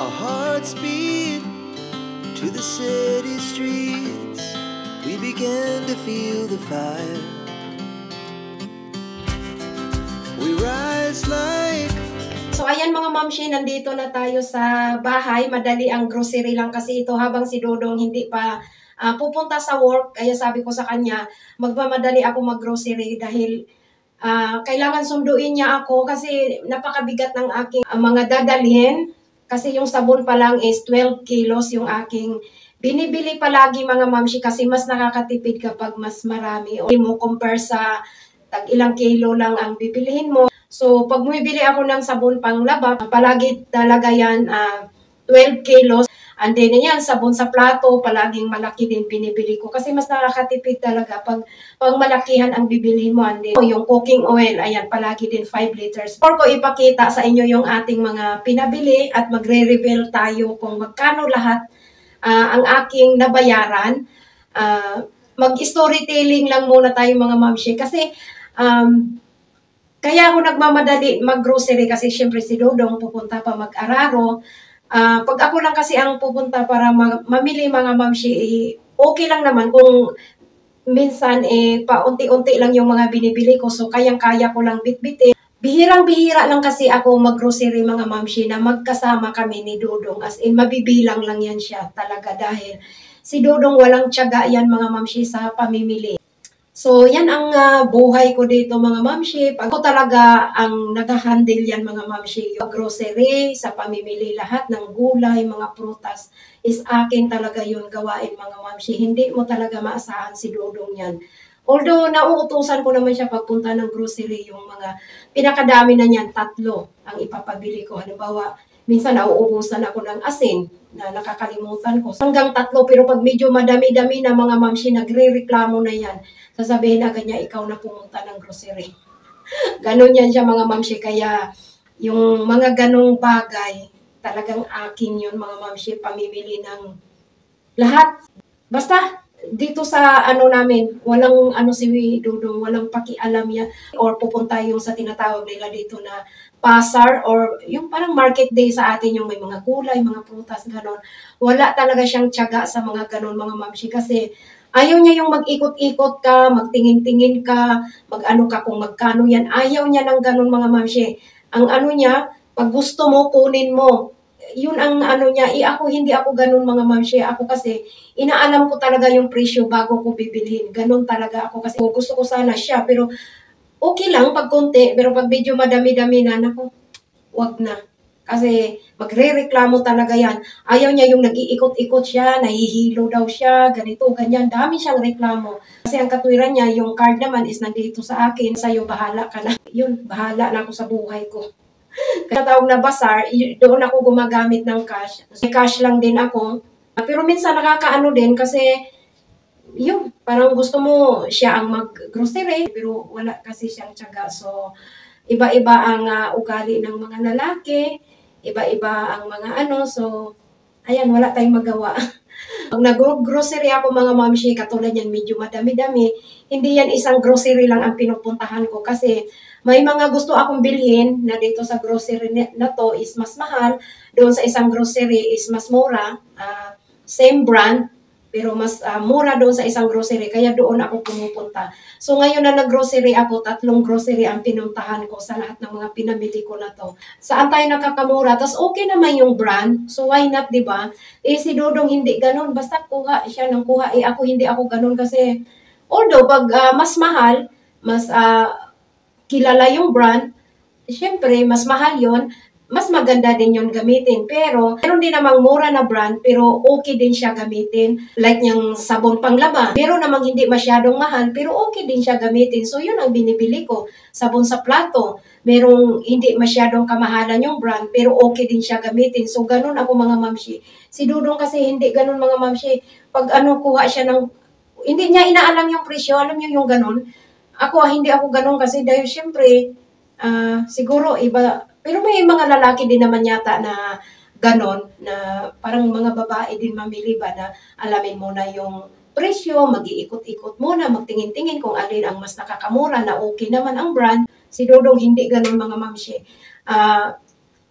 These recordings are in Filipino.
Our hearts beat to the city streets. We began to feel the fire. We rise like... So ayan mga mamshi, nandito na tayo sa bahay. Madali ang grocery lang kasi ito habang si Dodong hindi pa pupunta sa work. Kaya sabi ko sa kanya, magmamadali ako mag-grocery dahil kailangan sunduin niya ako kasi napakabigat ng aking mga dadalhin. Kasi yung sabon pa lang is 12 kilos yung aking binibili palagi mga mamshi kasi mas nakakatipid kapag mas marami. O mo compare sa tag ilang kilo lang ang bibilihin mo. So pag bumibili ako ng sabon pang laba, palagi talaga yan 12 kilos. And then yan, sabon sa plato, palaging malaki din binibili ko. Kasi mas nakakatipid talaga pag malakihan ang bibilihin mo. And then, yung cooking oil, ayan, palagi din 5 liters. Or ko ipakita sa inyo yung ating mga pinabili at magre-reveal tayo kung magkano lahat ang aking nabayaran. Mag-storytelling lang muna tayo mga mamshi. Kasi, kaya ako nagmamadali mag-grocery kasi syempre si Dodong pupunta pa mag-araro. Pag ako lang kasi ang pupunta para mamili mga mamshi, okay lang naman kung minsan paunti-unti lang yung mga binibili ko. So kayang-kaya ko lang bitbitin. Bihirang-bihira lang kasi ako mag-grocery mga mamshi na magkasama kami ni Dodong. As in, mabibilang lang yan siya talaga dahil si Dodong walang tiyaga yan mga mamshi sa pamimili. So, yan ang buhay ko dito mga mamshi. Ako talaga ang nag-handle yan mga mamshi. Yung grocery, sa pamimili lahat ng gulay, mga prutas, is akin talaga yun gawain mga mamshi. Hindi mo talaga maasahan si Dodong yan. Although, nauutusan ko naman siya pagpunta ng grocery, yung mga pinakadami na niyan, 3 ang ipapabili ko. Halimbawa, minsan nauubusan ako ng asin na nakakalimutan ko. Hanggang 3, pero pag medyo madami-dami na mga mamshi, nagre-reklamo na yan. Sasabihin agad niya, ikaw na pumunta ng grocery. Ganon yan siya mga mamshi. Kaya yung mga ganong bagay, talagang akin yun mga mamshi, pamimili ng lahat. Basta, dito sa namin, walang si Dodong, walang pakialam yan. Or pupunta yung sa tinatawag nila dito na pasar or yung parang market day sa atin, yung may mga gulay, mga prutas, ganon. Wala talaga siyang tiyaga sa mga ganon mga mamshi kasi ayaw niya yung mag-ikot-ikot ka, magtingin-tingin ka, mag-ano ka kung magkano yan. Ayaw niya ng ganon mga mamshi. Ang niya, pag gusto mo, kunin mo. Yun ang niya. Ako, hindi ako ganon mga mamshi. Ako kasi, inaalam ko talaga yung presyo bago ko bibilhin. Ganon talaga ako kasi gusto ko sana siya. Pero okay lang pag konti. Pero pag medyo madami-dami na, naku, wag na. Kasi magre-reklamo talaga yan. Ayaw niya yung nag-iikot-ikot siya, nahihilo daw siya, ganito, ganyan. Dami siyang reklamo. Kasi ang katwiran niya, yung card naman is nandito sa akin. Sa'yo, bahala ka na. Yun, bahala na ako sa buhay ko. Kaya tawag na bazaar, doon ako gumagamit ng cash. May cash lang din ako. Pero minsan nakakaano din kasi yun, parang gusto mo siya ang mag-grocery. Pero wala kasi siyang tiyaga. So, iba-iba ang ugali ng mga lalaki. Iba-iba ang mga so, ayan, wala tayong magawa. Pag nag-grocery ako mga mamshi, katulad yan, medyo madami-dami, hindi yan isang grocery lang ang pinupuntahan ko kasi may mga gusto akong bilhin na dito sa grocery na to is mas mahal, doon sa isang grocery is mas mura, same brand, pero mas mura doon sa isang grocery, kaya doon ako pumupunta. So ngayon na nag-grocery ako, 3 grocery ang pinuntahan ko sa lahat ng mga pinamili ko na to. Saan tayo nakakamura? Tapos okay naman yung brand, so why not, di ba? Si Dodong hindi ganun, basta kuha siya ng kuha. Ako hindi ako ganun kasi, although pag mas mahal, mas kilala yung brand, syempre mas mahal yon, mas maganda din yon gamitin. Pero, meron din namang mura na brand, pero okay din siya gamitin. Like yung sabon panglaba. Meron namang hindi masyadong mahal, pero okay din siya gamitin. So, yun ang binibili ko. Sabon sa plato. Merong hindi masyadong kamahalan yung brand, pero okay din siya gamitin. So, ganun ako mga mamshi. Si Dodong kasi hindi ganun mga mamshi. Pag kuha siya ng, hindi niya inaalam yung presyo, alam niyo yung ganun. Ako, hindi ako ganun kasi dahil syempre, siguro iba. Pero may mga lalaki din naman yata na ganon, na parang mga babae din mamili ba na alamin mo na yung presyo, mag-iikot-ikot muna, magtingin-tingin kung alin ang mas nakakamura na okay naman ang brand. Si Dodong hindi ganon mga mamshi.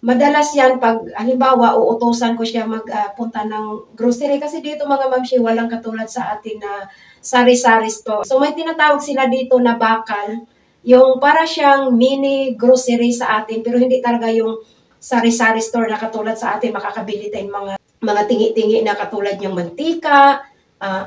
Madalas yan pag halimbawa uutusan ko siya magpunta ng grocery kasi dito mga mamshi walang katulad sa atin na sari-sari store. So may tinatawag sila dito na bakal, yung para siyang mini grocery sa atin pero hindi talaga yung sari-sari store na katulad sa atin makakabili tayong mga tingi-tingi na katulad yung mantika,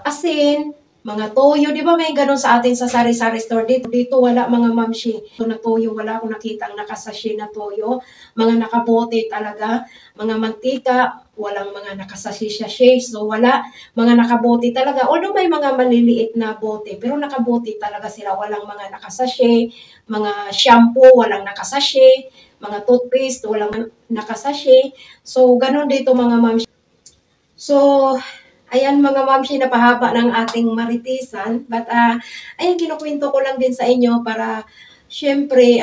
asin, mga toyo, di ba may ganun sa atin sa sari-sari store dito wala mga mamshi. Ito na toyo, wala akong nakitang nakasashi na toyo. Mga nakabote talaga, mga mantika, walang mga nakasashi-sachet. So wala, mga nakabote talaga. Although may mga maliliit na bote, pero nakabote talaga sila. Walang mga nakasashe, mga shampoo, walang nakasashe, mga toothpaste, walang nakasashe. So ganun dito mga mamshi. So, ayan mga mamshi, napahaba ng ating maritisan. But, ayan, kinukwento ko lang din sa inyo para, syempre,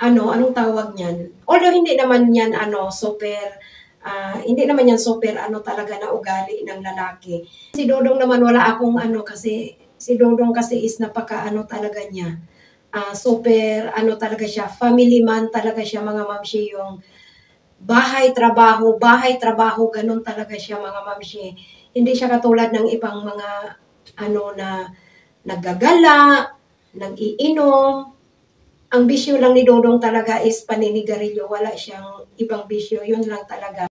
anong tawag niyan? Although hindi naman yan, hindi naman yan super, talaga na ugali ng lalaki. Si Dodong naman wala akong kasi, si Dodong kasi is napaka, talaga niya. Super, talaga siya, family man talaga siya mga mamshi, yung bahay, trabaho, ganun talaga siya mga mamshi. Hindi siya katulad ng ibang mga na naggagala, nag-iinom. Ang bisyo lang ni Dodong talaga is paninigarilyo. Wala siyang ibang bisyo. Yun lang talaga.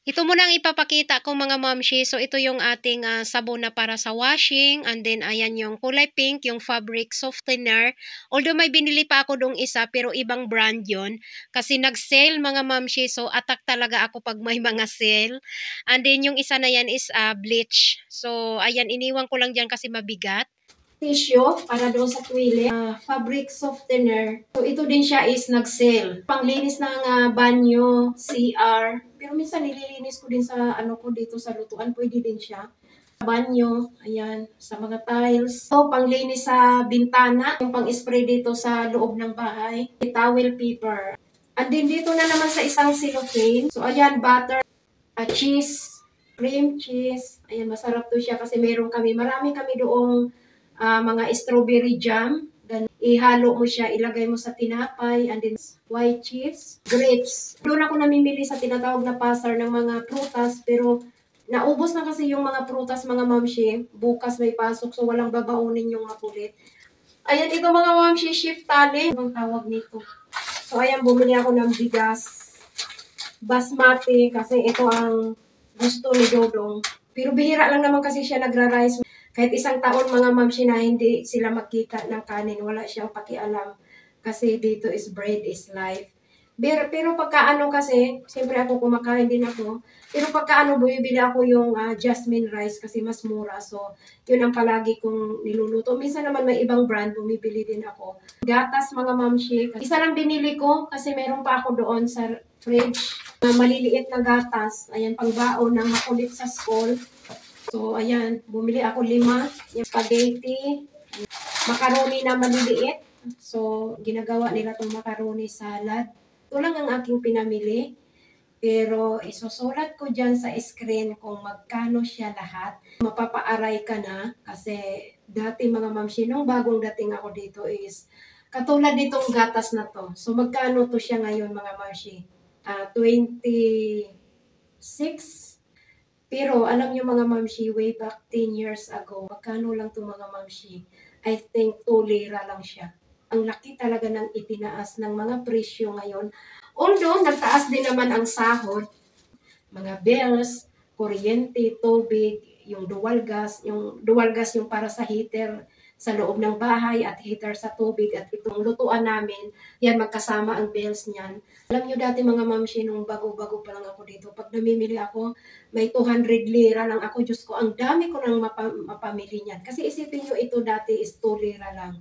Ito muna ang ipapakita ko mga mamshi. So, ito yung ating sabon na para sa washing. And then, ayan yung kulay pink, yung fabric softener. Although may binili pa ako dong isa, pero ibang brand yon. Kasi nag-sale mga mamshi. So, attack talaga ako pag may mga sale. And then, yung isa na yan is bleach. So, ayan, iniwan ko lang dyan kasi mabigat. Tissue para doon sa toilet, fabric softener. So ito din siya is nag-sale. Panglinis ng banyo, CR. Pero minsan nililinis ko din sa ko dito sa lutuan, pwede din siya. Banyo, ayan, sa mga tiles. So panglinis sa bintana, yung pang-spray dito sa loob ng bahay. Towel paper. And then dito na naman sa isang cellophane. So ayan, butter, cheese, cream cheese. Ayan, masarap to siya kasi marami kami doong mga strawberry jam. Then, ihalo mo siya, ilagay mo sa tinapay, and then white cheese, grapes. Doon ako namimili sa tinatawag na pasar ng mga prutas, pero naubos na kasi yung mga prutas, mga mamshi. Bukas may pasok, so walang babaunin yung makulit. Ayan, ito mga mamshi, shift tali. Anong tawag nito? So, ayan, bumili ako ng bigas. Basmati, kasi ito ang gusto ni Dodong. Pero bihira lang naman kasi siya nagra-rice. Kahit isang taon mga mamshi na hindi sila magkita ng kanin, wala siyang pakialam. Kasi dito is bread is life. Pero pagka kasi, siyempre ako kumakain din ako. Pero pagka bumibili ako yung jasmine rice kasi mas mura. So, yun ang palagi kong niluluto. Minsan naman may ibang brand, bumibili din ako. Gatas mga mamshi. Isa lang binili ko kasi meron pa ako doon sa fridge. Maliliit na gatas. Ayan, pangbaon ng makulit sa school. So, ayan, bumili ako 5. Yung spaghetti, macaroni na maliliit. So, ginagawa nila itong macaroni salad. Ito lang ang aking pinamili. Pero, isusulat ko dyan sa screen kung magkano siya lahat. Mapapaaray ka na kasi dati mga mamshi, nung bagong dating ako dito is katulad nitong gatas na to. So, magkano to siya ngayon mga mamshi? 26. Pero alam niyo mga mamshi, way back 10 years ago, magkano lang to mga mamshi? I think 2 lira lang siya. Ang laki talaga ng itinaas ng mga presyo ngayon. Although, nagtaas din naman ang sahod, mga bills, kuryente, tubig, yung dual gas yung para sa heater sa loob ng bahay at heater sa tubig at itong lutuan namin, yan magkasama ang bills niyan. Alam niyo dati mga mamshi, nung bago-bago pa lang ako dito, pag namimili ako, may 200 lira lang ako. Diyos ko, ang dami ko nang mapamili niyan. Kasi isipin niyo ito dati is 2 lira lang.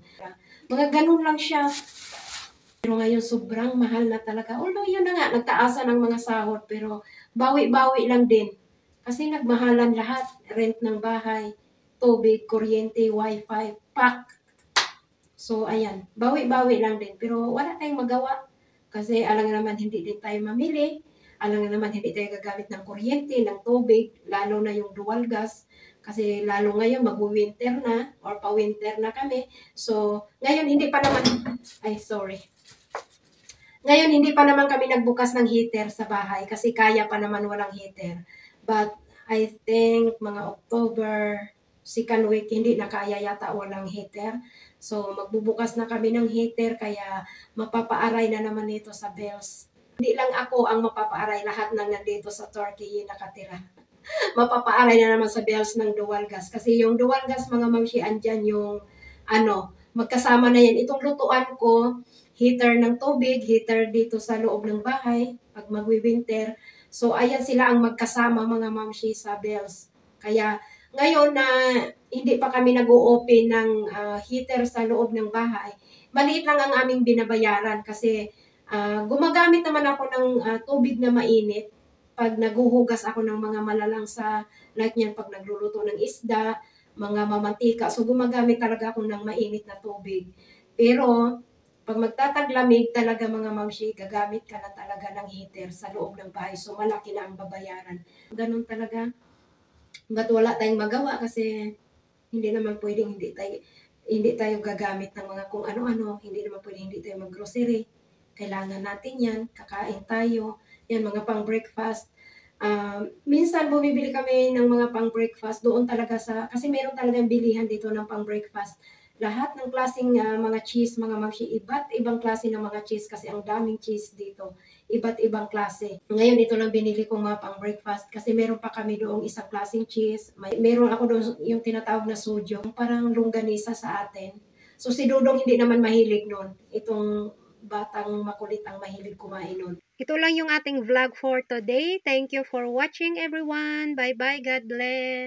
Mga ganun lang siya. Pero ngayon sobrang mahal na talaga. Although yun na nga, nagtaasan ang mga sahod, pero bawi-bawi lang din. Kasi nagmahalan lahat. Rent ng bahay, tubig, kuryente, wifi, pack. So, ayan. Bawi-bawi lang din. Pero wala tayong magawa. Kasi alam naman hindi din tayo mamili. Alam naman hindi tayo gagamit ng kuryente, ng tubig, lalo na yung dual gas. Kasi lalo ngayon mag-winter na or pa-winter na kami. So, ngayon hindi pa naman, sorry. Ngayon, hindi pa naman kami nagbukas ng heater sa bahay kasi kaya pa naman walang heater. But I think mga October, second week, hindi na kaya yata walang heater. So, magbubukas na kami ng heater kaya mapapaaray na naman ito sa bills. Hindi lang ako ang mapapaaray, lahat ng nandito sa Turkey nakatira. Mapapaaray na naman sa bills ng dual gas. Kasi yung dual gas, mga mamsi, andyan yung magkasama na yan. Itong lutuan ko, heater ng tubig, heater dito sa loob ng bahay, pag magwi-winter. So, ayan sila ang magkasama, mga mamsi, sa bills. Kaya, ngayon na hindi pa kami nag-o-open ng heater sa loob ng bahay, maliit lang ang aming binabayaran kasi gumagamit naman ako ng tubig na mainit pag naguhugas ako ng mga malalang sa like niyan pag nagluluto ng isda, mga mamantika. So gumagamit talaga ako ng mainit na tubig. Pero pag magtataglamig talaga mga mamshi, gagamit ka na talaga ng heater sa loob ng bahay. So malaki na ang babayaran. Ganun talaga. But wala tayong magawa kasi hindi naman pwedeng hindi tayo gagamit ng mga kung ano-ano, hindi naman pwedeng hindi tayo mag-grocery. Kailangan natin yan, kakain tayo, yan mga pang-breakfast. Minsan bumibili kami ng mga pang-breakfast doon talaga kasi meron talagang bilihan dito ng pang-breakfast. Lahat ng klaseng mga cheese, mga mamsi, iba't ibang klase ng mga cheese kasi ang daming cheese dito. Iba't ibang klase. Ngayon, ito lang binili kong mga pang-breakfast kasi meron pa kami doong isang klaseng cheese. Meron ako doon yung tinatawag na sujo, parang longganisa sa atin. So si Dudong hindi naman mahilig nun. Itong batang makulit ang mahilig kumain nun. Ito lang yung ating vlog for today. Thank you for watching everyone. Bye-bye. God bless.